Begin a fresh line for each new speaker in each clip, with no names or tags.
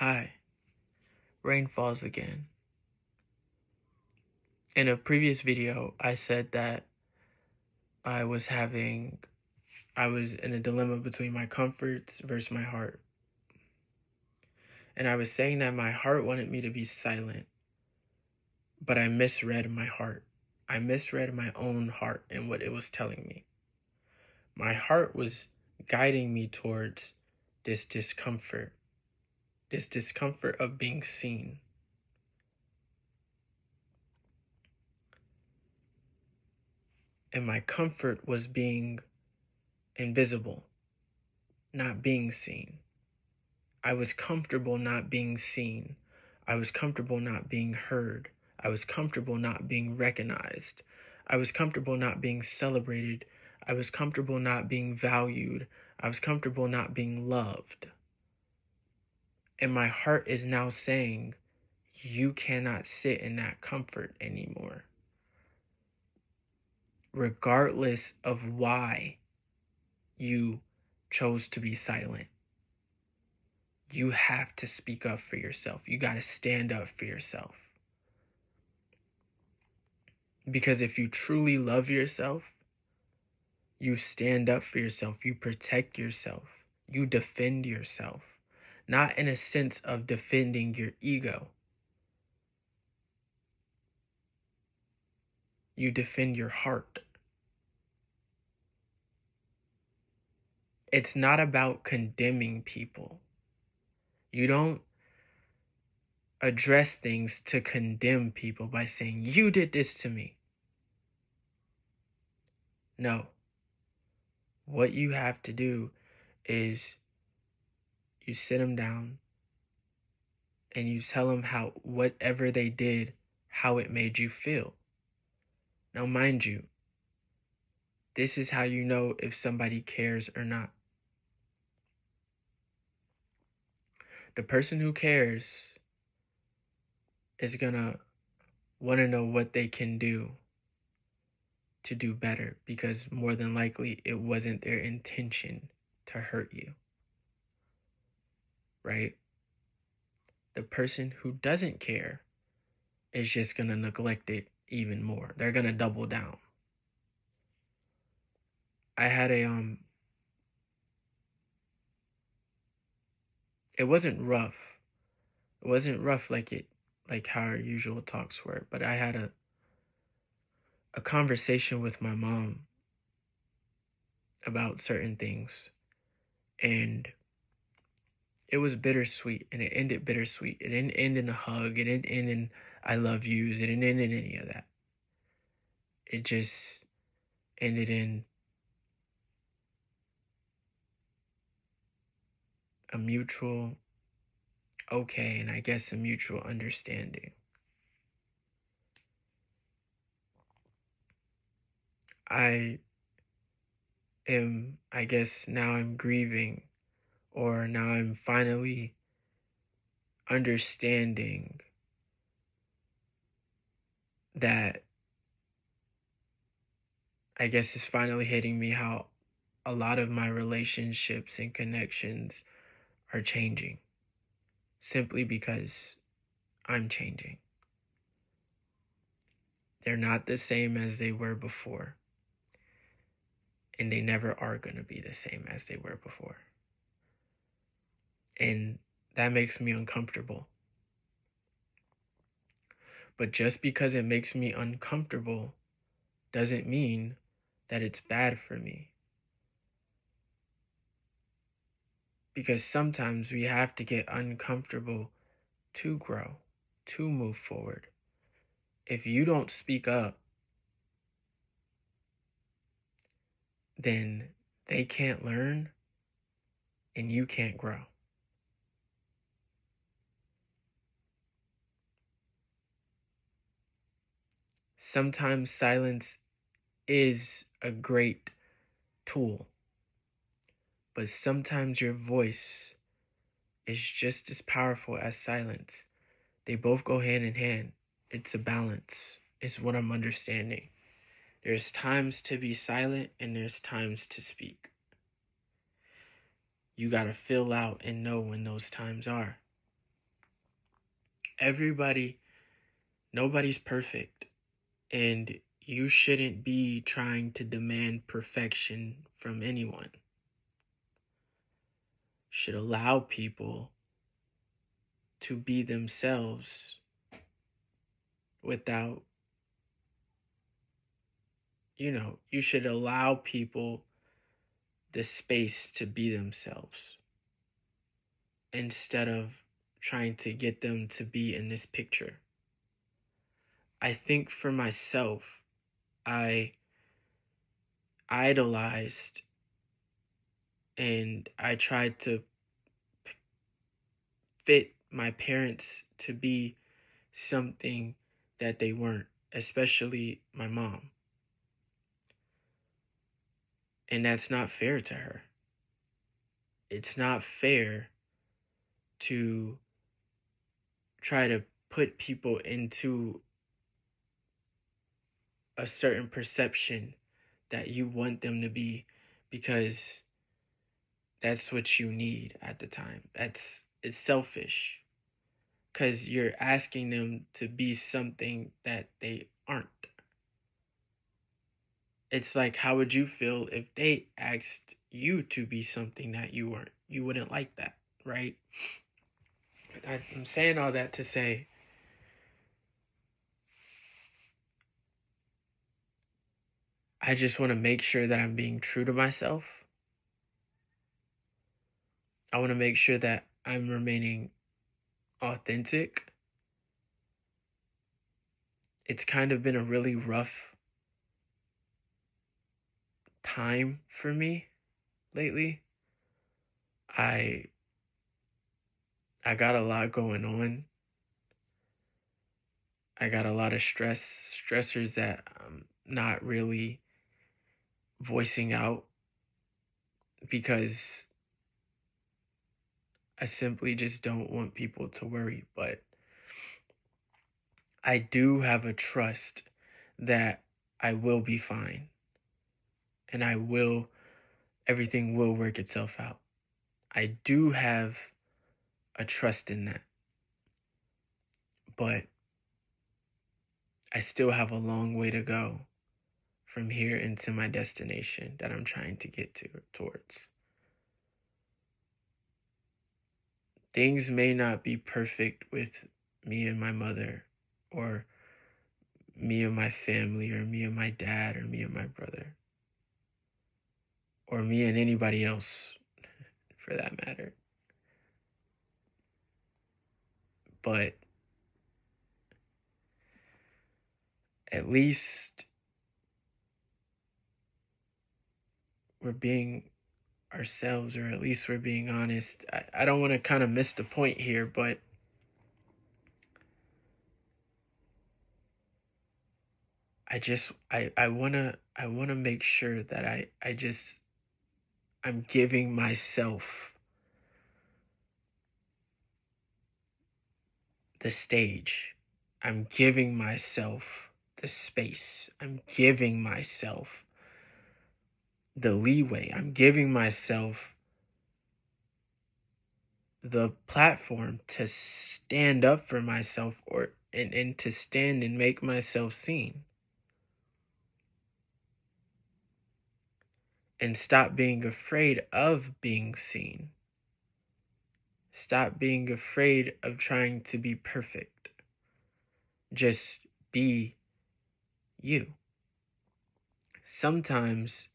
Hi, rain falls again. In a previous video, I said that I was in a dilemma between my comforts versus my heart. And I was saying that my heart wanted me to be silent, but I misread my heart. I misread my own heart and what it was telling me. My heart was guiding me towards this discomfort of being seen. And my comfort was being invisible, not being seen. I was comfortable not being seen. I was comfortable not being heard. I was comfortable not being recognized. I was comfortable not being celebrated. I was comfortable not being valued. I was comfortable not being loved. And my heart is now saying, you cannot sit in that comfort anymore. Regardless of why you chose to be silent. You have to speak up for yourself. You got to stand up for yourself. Because if you truly love yourself, you stand up for yourself. You protect yourself. You defend yourself. Not in a sense of defending your ego. You defend your heart. It's not about condemning people. You don't address things to condemn people by saying, you did this to me. No. What you have to do is you sit them down and you tell them how whatever they did, how it made you feel. Now, mind you, this is how you know if somebody cares or not. The person who cares is gonna want to know what they can do to do better, because more than likely it wasn't their intention to hurt you, right? The person who doesn't care is just gonna neglect it even more. They're gonna double down. I had it wasn't rough. It wasn't rough like how our usual talks were, but I had a conversation with my mom about certain things, and it was bittersweet, and it ended bittersweet. It didn't end in a hug. It didn't end in I love yous. It didn't end in any of that. It just ended in a mutual okay, and I guess a mutual understanding. I guess now I'm grieving, or now I'm finally understanding that I guess it's finally hitting me how a lot of my relationships and connections are changing simply because I'm changing. They're not the same as they were before, and they never are going to be the same as they were before. And that makes me uncomfortable. But just because it makes me uncomfortable doesn't mean that it's bad for me. Because sometimes we have to get uncomfortable to grow, to move forward. If you don't speak up, then they can't learn and you can't grow. Sometimes silence is a great tool, but sometimes your voice is just as powerful as silence. They both go hand in hand. It's a balance, is what I'm understanding. There's times to be silent and there's times to speak. You gotta feel out and know when those times are. everybody, nobody's perfect, and you shouldn't be trying to demand perfection from anyone. Should allow people to be themselves without, you should allow people the space to be themselves instead of trying to get them to be in this picture. I think for myself, I idolized and I tried to fit my parents to be something that they weren't, especially my mom. And that's not fair to her. It's not fair to try to put people into a certain perception that you want them to be because that's what you need at the time. It's selfish because you're asking them to be something that they aren't. It's like, how would you feel if they asked you to be something that you weren't? You wouldn't like that, right? I'm saying all that to say I just want to make sure that I'm being true to myself. I want to make sure that I'm remaining authentic. It's kind of been a really rough time for me lately. I I got a lot going on. I got a lot of stressors that I'm not really voicing out because I simply just don't want people to worry, but I do have a trust that I will be fine and everything will work itself out. I do have a trust in that, but I still have a long way to go from here into my destination that I'm trying to get towards. Things may not be perfect with me and my mother, or me and my family, or me and my dad, or me and my brother, or me and anybody else for that matter. But at least we're being ourselves, or at least we're being honest. I don't want to kind of miss the point here, but I wanna make sure that I'm giving myself the stage. I'm giving myself the space. I'm giving myself the leeway. I'm giving myself the platform to stand up for myself, and to stand and make myself seen. And stop being afraid of being seen. Stop being afraid of trying to be perfect. Just be you. Sometimes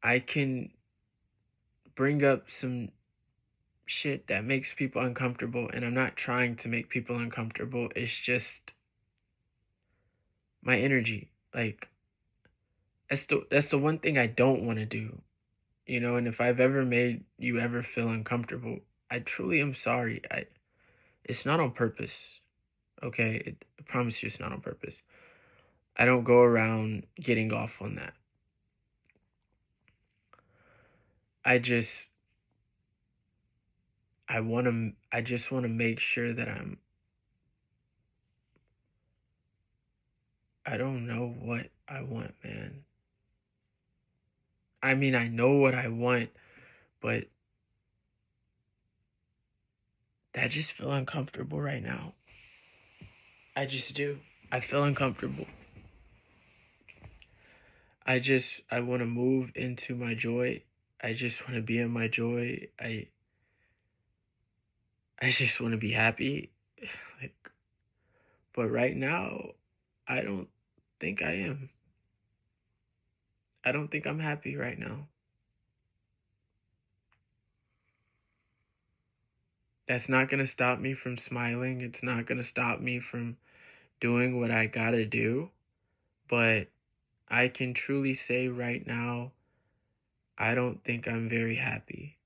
I can bring up some shit that makes people uncomfortable, and I'm not trying to make people uncomfortable. It's just my energy. Like, that's the one thing I don't want to do. And if I've ever made you ever feel uncomfortable, I truly am sorry. It's not on purpose. Okay? I promise you it's not on purpose. I don't go around getting off on that. I just I just want to make sure that I don't know what I want, man. I mean, I know what I want, but I just feel uncomfortable right now. I just do. I feel uncomfortable. I want to move into my joy. I just want to be in my joy. I just want to be happy. Like, but right now, I don't think I am. I don't think I'm happy right now. That's not going to stop me from smiling. It's not going to stop me from doing what I got to do. But I can truly say right now, I don't think I'm very happy.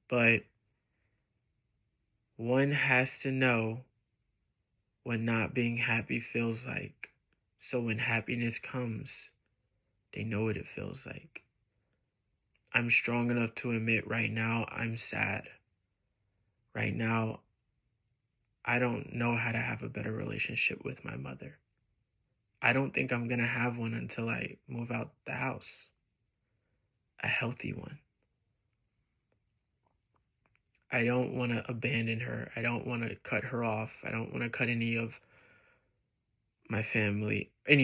But one has to know what not being happy feels like. So when happiness comes, they know what it feels like. I'm strong enough to admit right now I'm sad. Right now, I don't know how to have a better relationship with my mother. I don't think I'm going to have one until I move out the house. A healthy one. I don't want to abandon her. I don't want to cut her off. I don't want to cut any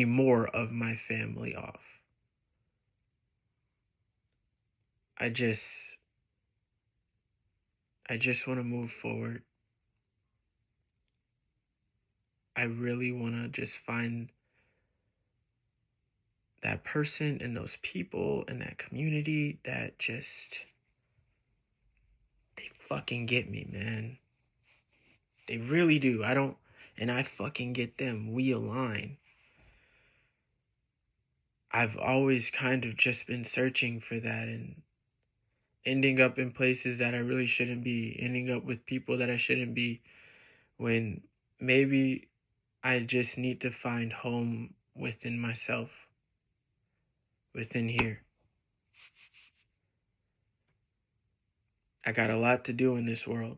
more of my family off. I just want to move forward. I really want to just find that person and those people in that community that they fucking get me, man. They really do. And I fucking get them. We align. I've always kind of just been searching for that and ending up in places that I really shouldn't be, ending up with people that I shouldn't be, when maybe I just need to find home within myself, within here. I got a lot to do in this world.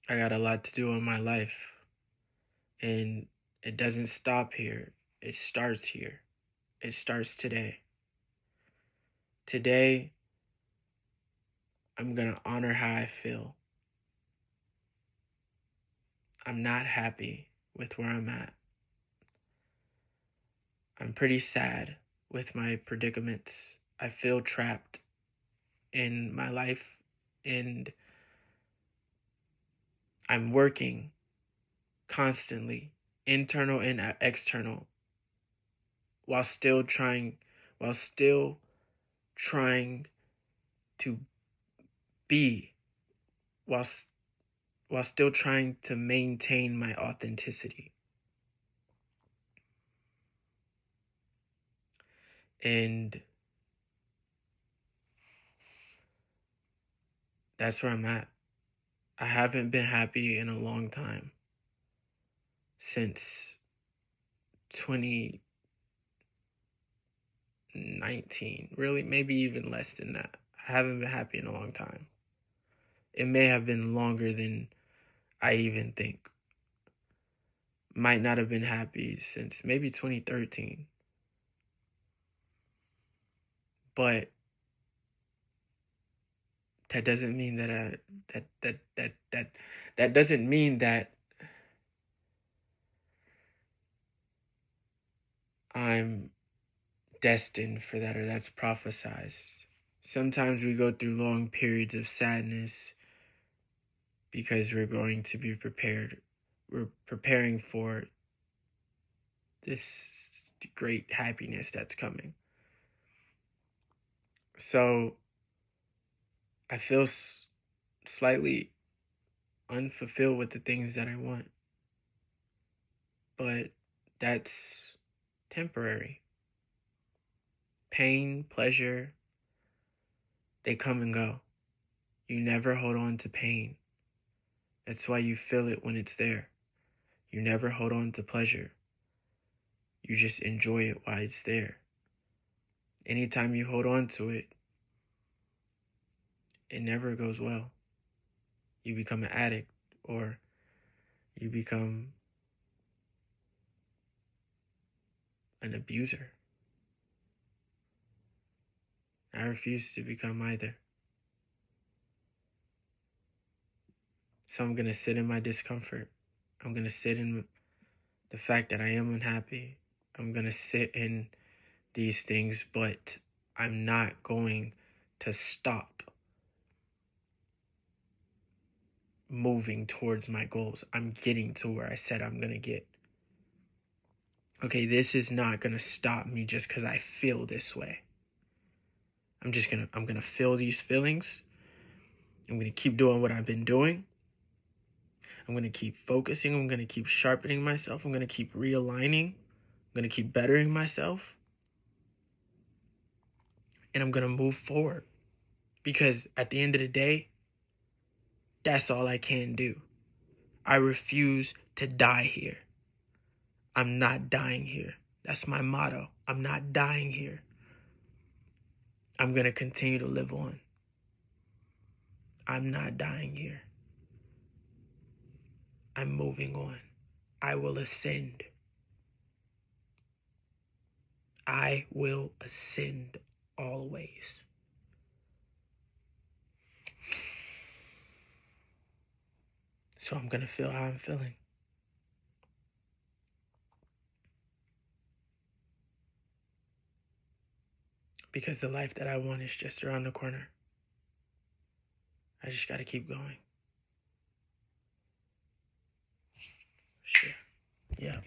I got a lot to do in my life. And it doesn't stop here. It starts here. It starts today. Today, I'm going to honor how I feel. I'm not happy with where I'm at. I'm pretty sad with my predicaments. I feel trapped in my life, and I'm working constantly, internal and external, while still trying to be, while still trying to maintain my authenticity. And that's where I'm at. I haven't been happy in a long time. Since 2019, really, maybe even less than that. I haven't been happy in a long time. It may have been longer than I even think. Might not have been happy since maybe 2013. But that doesn't mean that doesn't mean that I'm destined for that, or that's prophesized. Sometimes we go through long periods of sadness because we're going to be prepared. We're preparing for this great happiness that's coming. So I feel slightly unfulfilled with the things that I want. But that's temporary. Pain, pleasure, they come and go. You never hold on to pain. That's why you feel it when it's there. You never hold on to pleasure. You just enjoy it while it's there. Anytime you hold on to it, it never goes well. You become an addict, or you become an abuser. I refuse to become either. So I'm going to sit in my discomfort. I'm going to sit in the fact that I am unhappy. I'm going to sit in these things, but I'm not going to stop moving towards my goals. I'm getting to where I said I'm going to get. Okay, this is not going to stop me just because I feel this way. I'm going to feel these feelings. I'm going to keep doing what I've been doing. I'm going to keep focusing. I'm going to keep sharpening myself. I'm going to keep realigning. I'm going to keep bettering myself. And I'm going to move forward. Because at the end of the day, that's all I can do. I refuse to die here. I'm not dying here. That's my motto. I'm not dying here. I'm going to continue to live on. I'm not dying here. I'm moving on. I will ascend. I will ascend always. So I'm going to feel how I'm feeling. Because the life that I want is just around the corner. I just got to keep going. Sure. Yeah.